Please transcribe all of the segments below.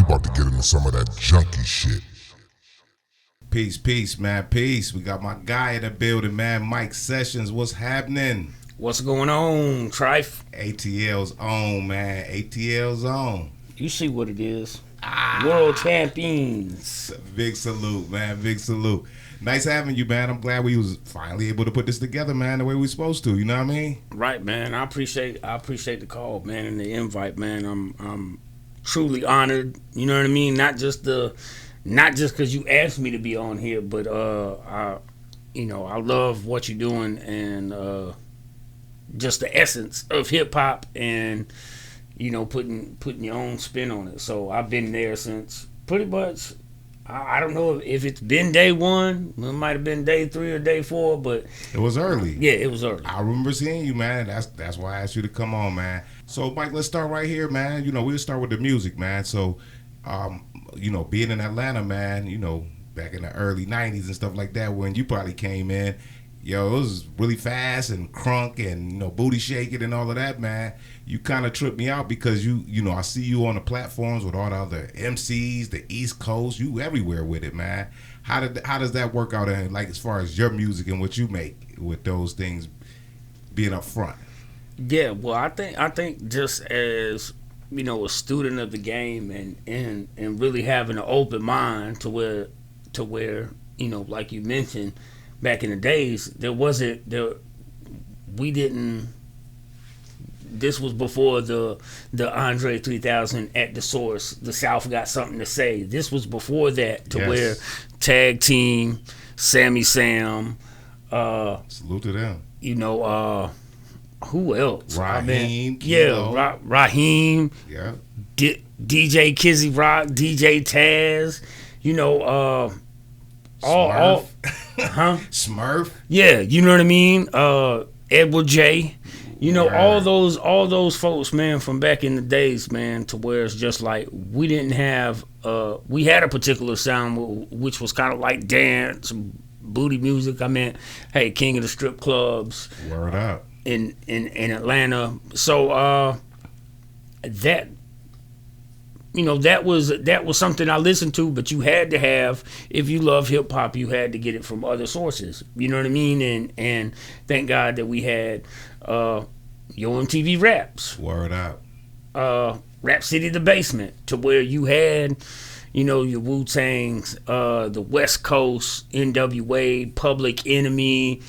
about to get into some of that junky shit. Peace, man, peace. We got my guy in the building, man, Mike Sessionz. What's happening? What's going on, Trife? ATL's on, man. ATL's on. You see what it is. World champions. Big salute, man. Big salute. Nice having you, man. I'm glad we was finally able to put this together, man, the way we supposed to. You know what I mean? Right, man. I appreciate the call, man, and the invite, man. I'm truly honored. You know what I mean? Not just because you asked me to be on here, but I love what you're doing and just the essence of hip hop and putting your own spin on it. So I've been there since pretty much. I don't know if it's been day one. It might have been day 3 or day 4, but it was early. Yeah, it was early. I remember seeing you, man. That's why I asked you to come on, man. So, Mike, let's start right here, man. We'll start with the music, man. So, being in Atlanta, man, back in the early 90s and stuff like that, when you probably came in, it was really fast and crunk and, booty shaking and all of that, man. You kind of tripped me out because I see you on the platforms with all the other MCs, the East Coast, you everywhere with it, man. How does that work out, like as far as your music and what you make with those things being up front? Yeah, well, I think just as a student of the game and really having an open mind to where like you mentioned back in the days, this was before the Andre 3000 at the source. The South got something to say. This was before that to where Tag Team, Sammy Sam, salute to them. Who else? Raheem. Raheem. Yeah. DJ Kizzy Rock, DJ Taz. Smurf. Smurf. Yeah, you know what I mean. Edward J. All those folks, man, from back in the days, man, to where it's just like we didn't have. We had a particular sound which was kind of like dance, booty music. Hey, king of the strip clubs. Word up. In Atlanta, so that was something I listened to, but you had to have, if you love hip hop, you had to get it from other sources. You know what I mean? And thank God that we had Yo MTV Raps. Word up. Rap City the Basement, to where you had your Wu-Tangs, the West Coast, NWA, Public Enemy,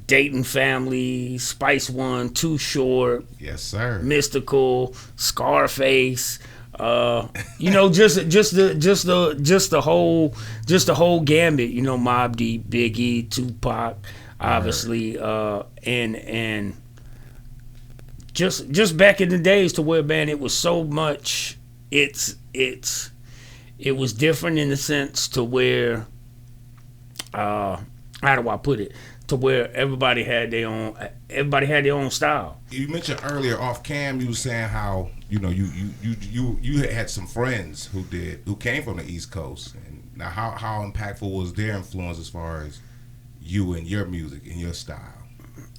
Dayton Family, Spice One, Too Short, yes sir, Mystical, Scarface, just the whole gambit, Mobb Deep, Biggie, Tupac, obviously, and just back in the days to where, man, it was so much. It was different in the sense to where, how do I put it? To where everybody had their own style. You mentioned earlier off cam, you were saying how you had some friends who came from the East Coast, and now how impactful was their influence as far as you and your music and your style?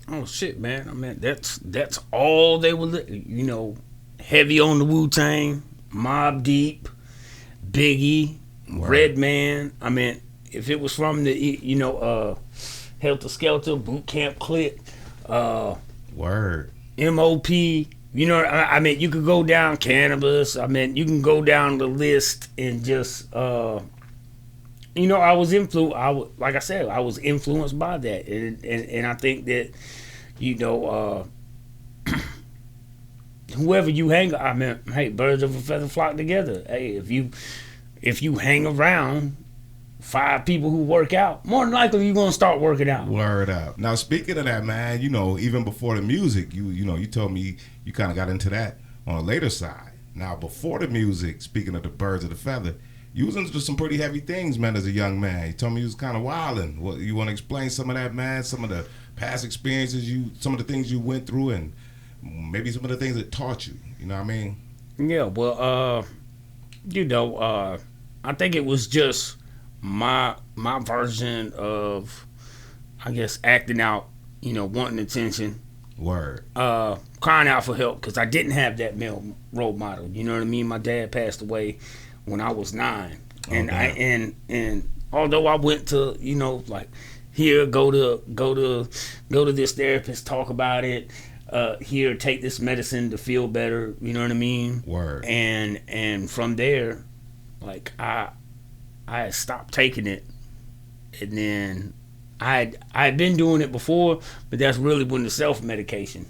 Oh shit, man! That's all they were. Heavy on the Wu-Tang, Mobb Deep, Biggie, Redman. If it was from the Helter Skelter, Boot Camp Click, Word, MOP. You could go down Cannabis. You can go down the list and just, I was influenced. Like I said, I was influenced by that, and I think that, whoever you hang, hey, birds of a feather flock together. Hey, if you hang around 5 people who work out, more than likely you're gonna start working out. Word up. Now speaking of that, man, even before the music, you told me you kind of got into that on a later side. Now before the music, speaking of the birds of the feather, you was into some pretty heavy things, man, as a young man. You told me you was kind of wilding. What, you want to explain some of that, man? Some of the past experiences, some of the things you went through, and maybe some of the things that taught you. You know what I mean? Yeah. Well, I think it was just my version of, I guess, acting out, wanting attention. Word. Crying out for help, because I didn't have that male role model. You know what I mean? My dad passed away when I was 9, and damn. and although I went to like here go to this therapist, talk about it, here take this medicine to feel better, you know what I mean? Word. And from there, like I had stopped taking it, and then I had been doing it before, but that's really when the self medication,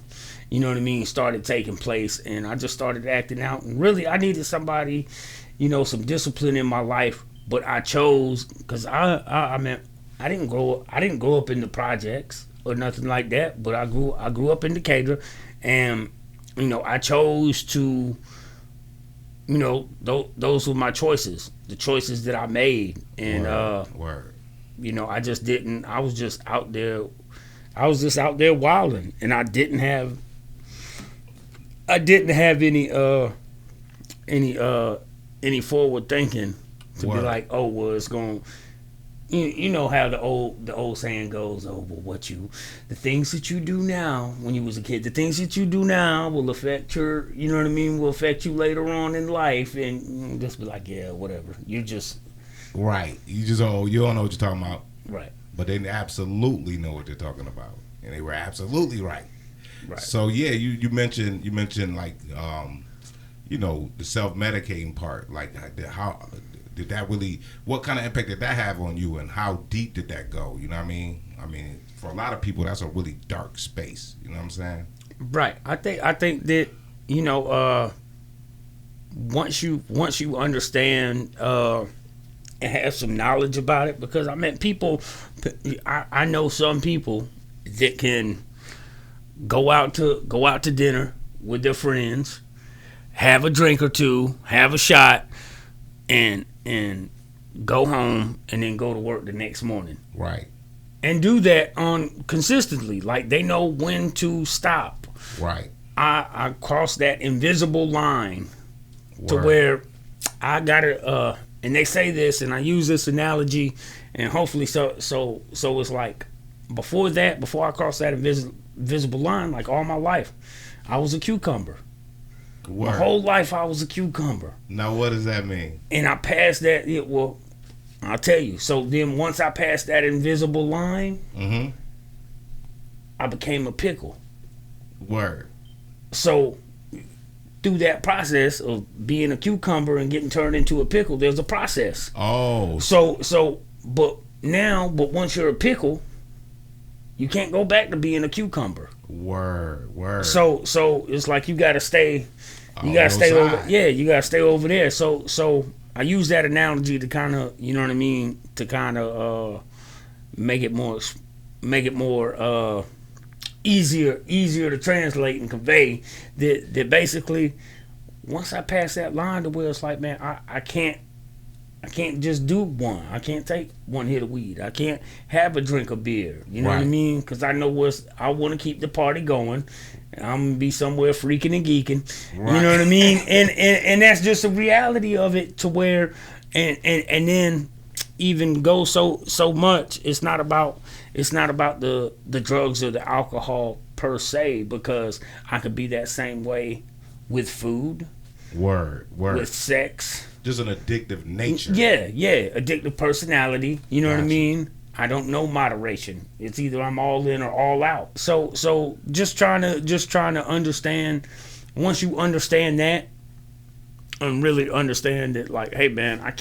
you know what I mean, started taking place, and I just started acting out. And really, I needed somebody, some discipline in my life. But I chose because I didn't grow up in the projects or nothing like that. But I grew up in Decatur, and I chose to. Those were my choices, the choices that I made, and Word. I just didn't. I was just out there. I was just out there wilding, and I didn't have any forward thinking to Word. be like, oh, well, it's going. You know how the old saying goes, oh, well, the things that you do now when you was a kid, the things that you do now will affect your, you know what I mean, will affect you later on in life, and just be like, yeah, whatever. You just Right. You just you don't know what you're talking about. right. But they absolutely know what they're talking about, and they were absolutely right. Right. So yeah, you mentioned like the self medicating part. Like how did that really? What kind of impact did that have on you, and how deep did that go? You know what I mean? I mean, for a lot of people, that's a really dark space. You know what I'm saying? Right. I think that once you understand and have some knowledge about it, because I mean people, I know some people that can go out to dinner with their friends, have a drink or two, have a shot, and go home, and then go to work the next morning. Right. And do that on consistently, like they know when to stop. Right. I crossed that invisible line to Word. where I gotta and they say this, and I use this analogy, and hopefully so it's like before I crossed that invisible line, like all my life I was a cucumber. Word. My whole life I was a cucumber. Now what does that mean? And I passed that. Well, I'll tell you. So then once I passed that invisible line, Mm-hmm. I became a pickle. Word. So through that process of being a cucumber and getting turned into a pickle, there's a process. Oh. But once you're a pickle, you can't go back to being a cucumber. Word. So it's like you gotta stay over. Yeah, you gotta stay over there. So I use that analogy to kind of, you know what I mean, to kind of make it more easier to translate and convey that basically once I pass that line to where it's like, man, I can't just do one. I can't take one hit of weed. I can't have a drink of beer. You know what I Right. mean? Because I know I want to keep the party going. I'm gonna be somewhere freaking and geeking. Right. You know what I mean? And that's just the reality of it. To where and then even go so much. It's not about the drugs or the alcohol per se, because I could be that same way with food, Word. with sex. Just an addictive nature. Yeah, addictive personality. You know what I Gotcha. mean? I don't know moderation. It's either I'm all in or all out. So just trying to understand. Once you understand that, and really understand that, like, hey man, I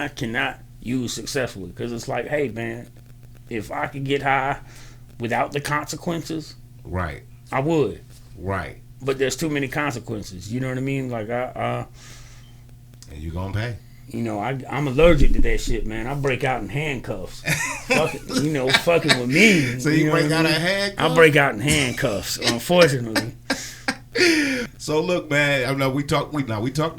cannot use successfully, because it's like, hey man, if I could get high without the consequences, Right. I would. Right. But there's too many consequences. You know what I mean? Like And you gonna pay. I'm allergic to that shit, man. I break out in handcuffs. Fucking with me. So you know break what I out mean? a handcuff? I break out in handcuffs, unfortunately. So look, man. I know we talked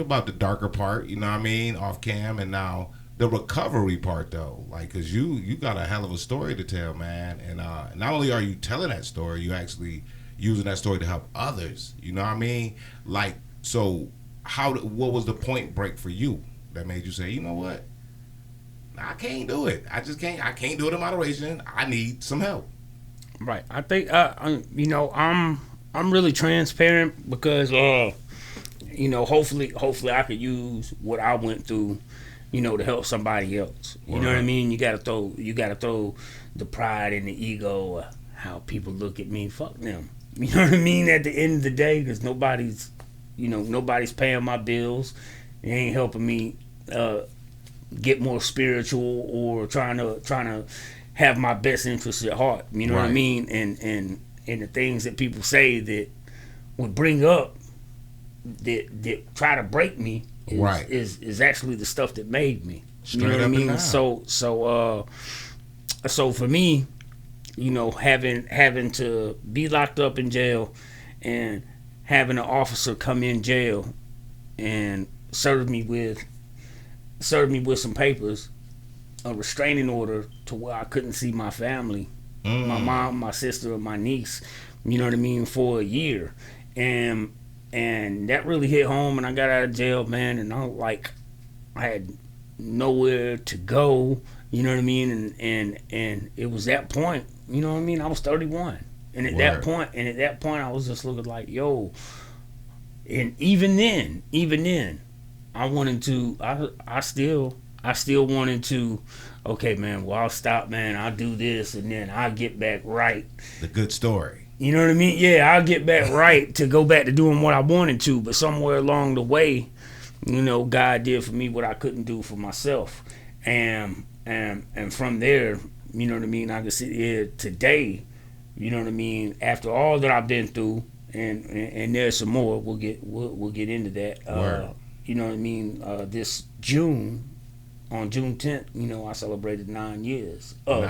about the darker part. You know what I mean, off cam, and now the recovery part though. Like, cause you got a hell of a story to tell, man. And not only are you telling that story, you actually using that story to help others. You know what I mean? Like, so what was the point break for you that made you say, you know what? I can't do it. I can't do it in moderation. I need some help. Right. I think I'm really transparent, because you know, hopefully I could use what I went through, you know, to help somebody else. You know what I mean? You gotta throw the pride and the ego, how people look at me. Fuck them. You know what I mean? At the end of the day, because nobody's paying my bills. It ain't helping me get more spiritual or trying to have my best interests at heart. You know what I mean? And the things that people say that would bring up that try to break me is actually the stuff that made me. You know what I mean? So for me, you know, having to be locked up in jail and having an officer come in jail and serve me with some papers, a restraining order to where I couldn't see my family, my mom, my sister, and my niece, you know what I mean, for a year. And that really hit home, and I got out of jail, man, and I had nowhere to go, you know what I mean, and it was that point, you know what I mean, I was 31, and at that point I was just looking like, yo, and even then I wanted to, I still wanted to, okay, man, well, I'll stop, man, I'll do this, and then I'll get back right. The good story. You know what I mean? Yeah, I'll get back right to go back to doing what I wanted to, but somewhere along the way, you know, God did for me what I couldn't do for myself. And from there, you know what I mean, I can sit here today, you know what I mean, after all that I've been through, and there's some more, we'll get into that. You know what I mean, this June, on June 10th, you know, I celebrated 9 years of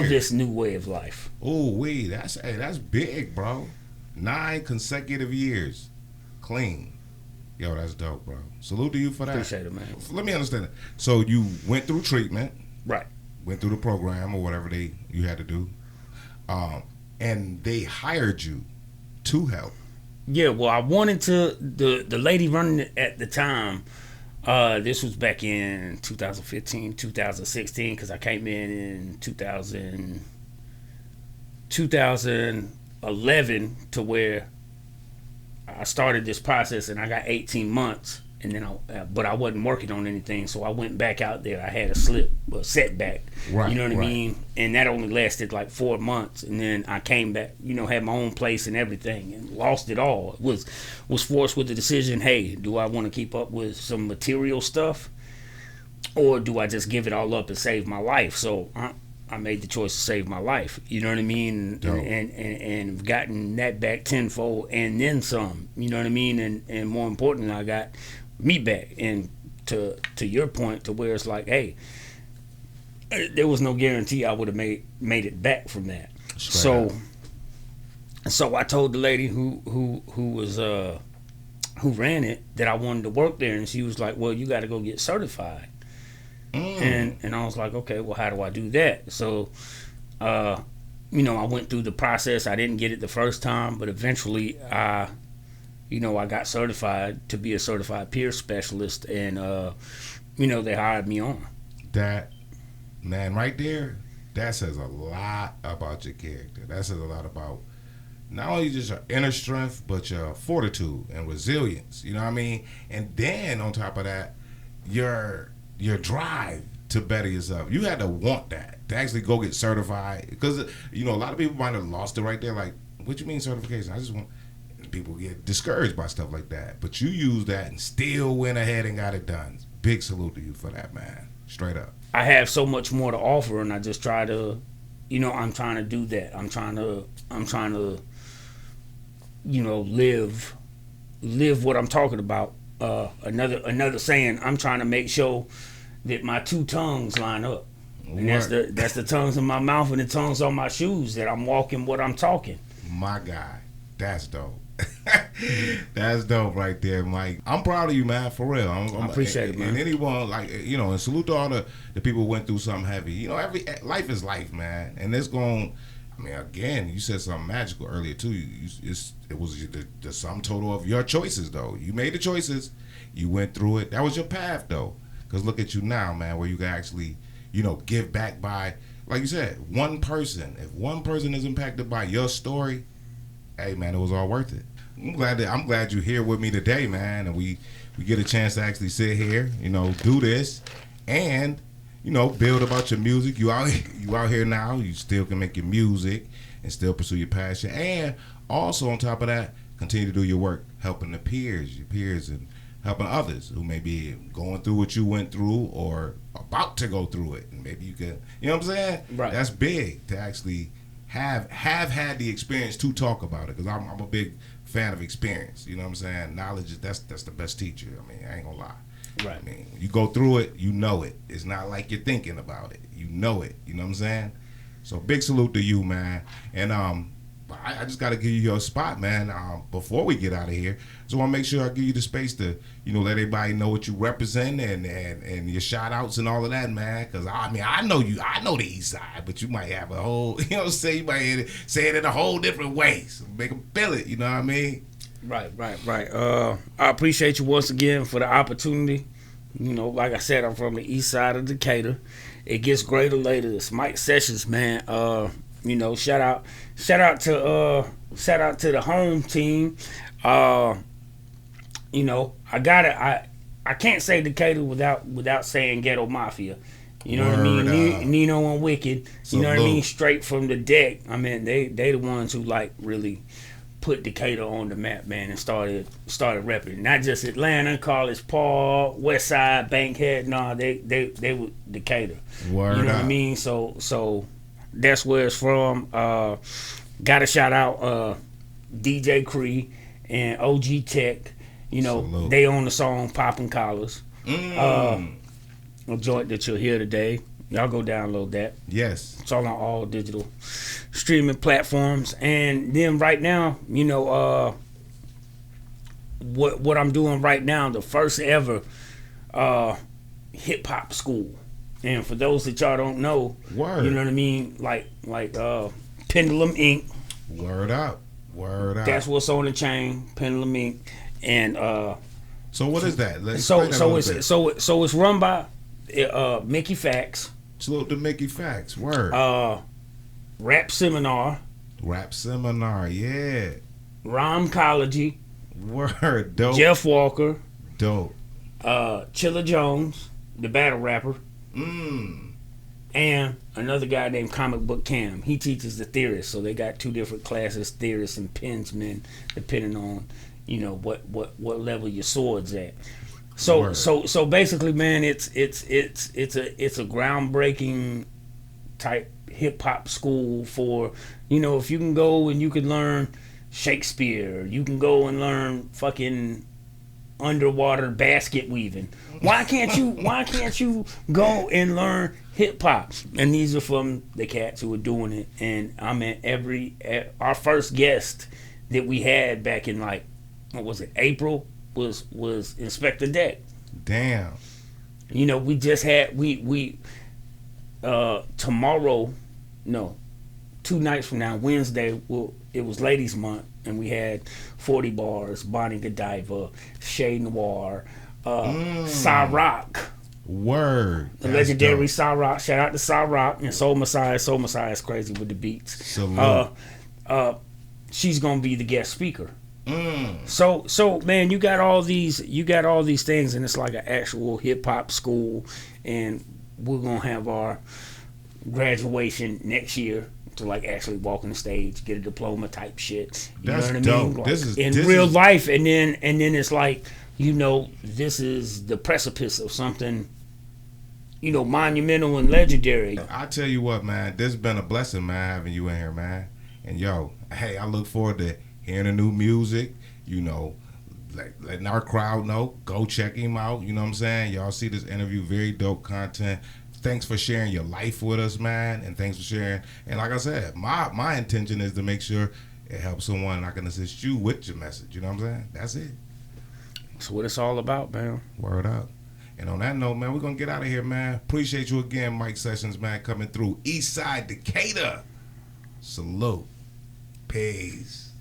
this new way of life. Oh, wait, that's big, bro. 9 consecutive years, clean. Yo, that's dope, bro. Salute to you for that. Appreciate it, man. Let me understand it. So you went through treatment, right? Went through the program or whatever you had to do, and they hired you to help. Yeah, well, I wanted to. The lady running it at the time. This was back in 2015, 2016, because I came in 2011 to where I started this process, and I got 18 months, and then but I wasn't working on anything, so I went back out there. I had a setback, right? You know what I mean? And that only lasted like 4 months, and then I came back, you know, had my own place and everything, and lost it all. Was forced with the decision, hey, do I want to keep up with some material stuff, or do I just give it all up and save my life? So I made the choice to save my life. You know what I mean? And gotten that back tenfold and then some. You know what I mean? And more importantly, I got me back. And to your point, to where it's like, hey, there was no guarantee I would have made it back from that. So I told the lady who ran it that I wanted to work there, and she was like, well, you got to go get certified. And I was like, okay, well, how do I do that? So, you know, I went through the process. I didn't get it the first time, but eventually I got certified to be a certified peer specialist, and, you know, they hired me on. That, man, right there, that says a lot about your character. That says a lot about not only just your inner strength, but your fortitude and resilience. You know what I mean? And then on top of that, your drive to better yourself. You had to want that, to actually go get certified. Because, you know, a lot of people might have lost it right there. Like, what you mean certification? I just want... People get discouraged by stuff like that. But you used that and still went ahead and got it done. Big salute to you for that, man. Straight up. I have so much more to offer, and I just try to, you know, I'm trying to do that. I'm trying to, you know, live what I'm talking about. Another saying, I'm trying to make sure that my two tongues line up. And that's the tongues in my mouth and the tongues on my shoes, that I'm walking what I'm talking. My guy, that's dope. That's dope right there, Mike. I'm proud of you, man, for real. I appreciate it, man. And anyone, like, you know, and salute to all the people who went through something heavy. You know, life is life, man. And it's going, I mean, again, you said something magical earlier, too. It was the sum total of your choices, though. You made the choices. You went through it. That was your path, though. Because look at you now, man, where you can actually, you know, give back by, like you said, one person. If one person is impacted by your story, hey, man, it was all worth it. I'm glad you're here with me today, man, and we get a chance to actually sit here, do this, and build about your music. You out here now. You still can make your music and still pursue your passion, and also on top of that, continue to do your work, helping your peers, and helping others who may be going through what you went through or about to go through it, and maybe you can, you know what I'm saying? Right. That's big to actually have had the experience to talk about it, because I'm a big fan of experience. You know what I'm saying? Knowledge, that's the best teacher. I mean, I ain't gonna lie. Right. I mean, you go through it, you know it. It's not like you're thinking about it. You know it. You know what I'm saying? So big salute to you, man. And I just got to give you your spot, man. Before we get out of here, so I want to make sure I give you the space to, let everybody know what you represent and your shout outs and all of that, man. Because I know the East Side, but you might have a whole, you might say it in a whole different way. So make them feel it. You know what I mean? Right. I appreciate you once again for the opportunity. Like I said, I'm from the East Side of Decatur. It gets greater later. It's Myke Sessionz, man. Shout out to the home team. I can't say Decatur without saying Ghetto Mafia. You know what I mean? Nino and Wicked. You know what I mean? Straight from the deck. I mean, they the ones who really put Decatur on the map, man, and started repping. Not just Atlanta, College Park, West Side, Bankhead. No, they were Decatur. Word you know up. what I mean? So that's where it's from. Gotta shout out DJ Cree and OG Tech. Salute. They own the song Poppin' Collars. A joint that you'll hear today. Y'all go download that. Yes. It's all on all digital streaming platforms. And then right now, what I'm doing right now, the first ever hip hop school. And for those that y'all don't know, Word. you know what I mean, like Pendulum Inc. Word up. That's what's on the chain, Pendulum Inc. And so what is that? So it's run by Mickey Fax. Salute to Mickey Fax. Word. Rap Seminar, yeah. Rhymecology, Word. Dope. Jeff Walker, Dope. Chilla Jones, the battle rapper, and another guy named Comic Book Cam. He teaches the theorists, so they got two different classes, theorists and pensmen, depending on what level your sword's at. So basically, man, it's a groundbreaking type hip hop school for if you can go and you can learn Shakespeare, you can go and learn fucking underwater basket weaving. Why can't you go and learn hip hop? And these are from the cats who are doing it. And I mean, our first guest that we had back in April was Inspector Deck. Damn. We just had tomorrow, no, 2 nights from now, Wednesday, it was Ladies Month, and we had 40 Bars, Bonnie Godiva, Shay Noir, Cyrock. Word. The legendary Cyrock. Shout out to Cyrock and Soul Messiah. Soul Messiah is crazy with the beats. Salute. She's gonna be the guest speaker. So man, you got all these things, and it's like an actual hip hop school, and we're gonna have our graduation next year to actually walk on the stage, get a diploma type shit. You That's know what dope. I mean? This is in real life, and then it's this is the precipice of something, monumental and legendary. I tell you what, man, this has been a blessing, man, having you in here, man. And hey, I look forward to hearing the new music, letting our crowd know. Go check him out, you know what I'm saying? Y'all see this interview, very dope content. Thanks for sharing your life with us, man, and thanks for sharing. And like I said, my intention is to make sure it helps someone and I can assist you with your message, you know what I'm saying? That's it. That's what it's all about, man. Word up. And on that note, man, we're going to get out of here, man. Appreciate you again, Myke Sessionz, man, coming through East Side Decatur. Salute. Peace.